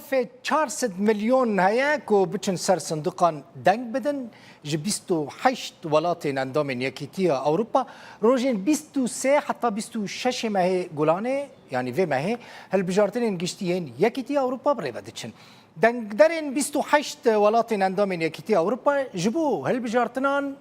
في 400 مليون هيا كو بتشن سر صندوقان دنگ بدن جبستو حشت ولاتين اندامن يكيتيا اوروبا روجين بيستو سي حتى بيستو شش ما هي جولاني يعني في ما هي هل بجارتين جشتيين يكيتيا اوروبا بريفا دتشن دنگ درين بيستو حشت ولاتين اندامن يكيتيا اوروبا جبو هل بجارتنان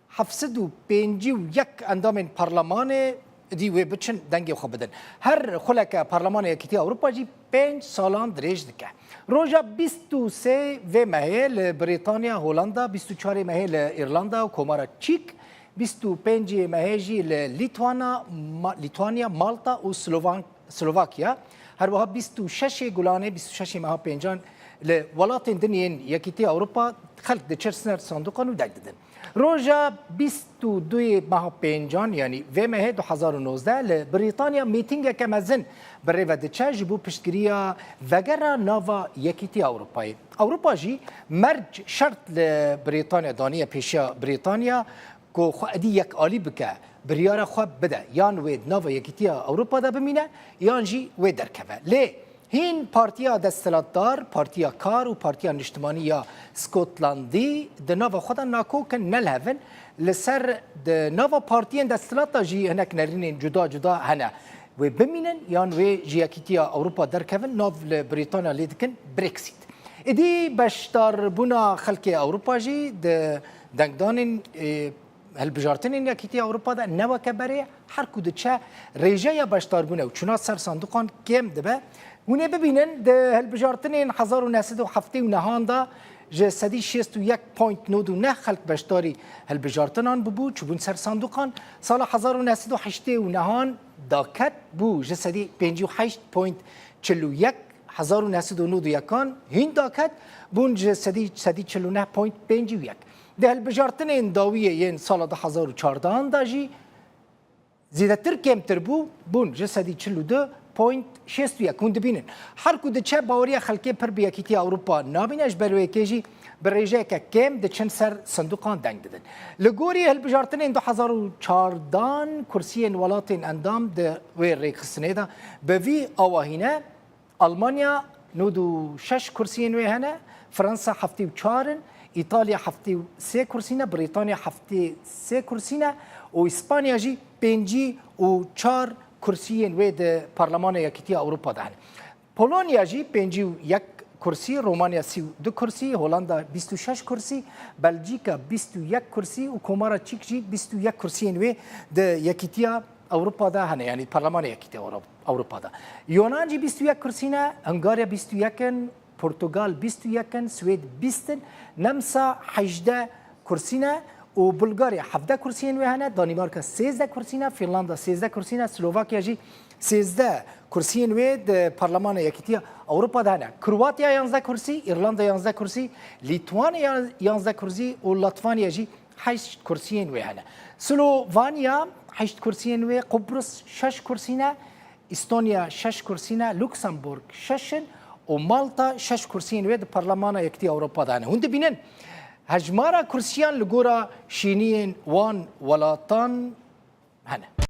حفصدو بينجي ويك اندامن برلماني دی وی بچن دنگی خو بدن هر خلک پارلمان یکیتی اروپا جی 5 سالان دریج دکه روجا 23 و مهل بریتانیا هولندا 24 مهل ایرلندا و کومارا چیک 25 مهجی لیتوانیا مالطا و سلوواکیا هر وها 26 گلانه 26 مها پنجان لولاتین دنیین یکیتی اروپا خلق دچرسنر صندوقان و دادن روجا 22 ماه پنجان یعنی و ماه 2019 لبریتانیا میتینگ که مزن برای ودچه جبو پشتگیریا وگرا ناوا یکیتی اروپایی اروپا جی مرج شرط لبریتانیا دانیه پیشیا بریتانیا که خودی یک آلی بکه بریار خواب بده یان وید ناوا یکیتی اروپا دا بمینه یان جی وید درکوه لی هین پارتیا دستلاتدار، پارتیا کار و پارتیا نشتمانی یا اسکاتلندی د ناوا خودن ناکوکن نلهون لسر د ناوا پارتیان دستلاتا جی هنک نرینین جدا جدا هنه و بمینن یان و جیاکیتیا اوروپا درکون ناو لبریتانیا لیدکن برکسیت ادی بشتار بونا خلک اوروپا جی د دنگدانین هالبجارتين يكيتي اوروبا دا نوا كبري حركو دچا ريجا باشتار بونه وچنا سر صندوقان كم دبه ونه ببینن ده هالبجارتين 1907 ونهان دا جسدي 61.9 خلق باشتاري هالبجارتنان ببو چبون سر صندوقان سال 1908 ونهان داكت بو جسدي 58.41 1991 هين داكت بون جسدي 49.51 ده هالبجارتين داوية ين سال 2014 دا جي زيادتر كم تربو بون جسدي 42.61 كون دبينن حركو دچه باوريا خلقي پر بيكيتي اوروبا نابينش برويكيجي بريجاكا كم دچن سر صندوقان دنگ ددن لغوري هالبجارتين 2014 كرسيين ولاتين اندام ده وير ريخسنه دا بفي اواهينا المانيا نودو 6 كرسيين وهنا فرنسا حفتي وچارن ايطاليا حفتي 3 كرسينا بريطانيا حفتي 3 كرسينا واسبانيا جي بنجي و4 كرسيين ويد برلمان يكيتي اوروبا دهن بولونيا جي بنجي يك كرسي رومانيا 32 كرسي هولندا 26 كرسي بلجيكا 21 كرسي وكومارا تشيك جي 21 كرسيين وي د يكيتي اوروبا دهن يعني برلمان يكيتي اوروبا ده يونان جي 21 كرسينا هنغاريا 21 برتغال 21 سويد 20 نمسا 18 كرسينا وبلغاريا 17 كرسيين وهنا دنمارك 16 كرسينا فنلندا 16 كرسينا سلوفاكيا جي 16 كرسيين ويد برلمان يكيتيا اوروبا دهنا كرواتيا 11 كرسي ايرلندا 11 كرسي ليتوانيا 11 كرسي ولاتفانيا جي 8 كرسيين وهنا سلوفانيا 8 كرسيين و قبرص 6 كرسينا استونيا 6 كرسينا لوكسمبورغ 6 ومالطا 6 كرسيين ويد برلمان يكتي اوروبا دهنا هند بينن هجمارا كرسيان لغورا شينين وان ولاتان هنا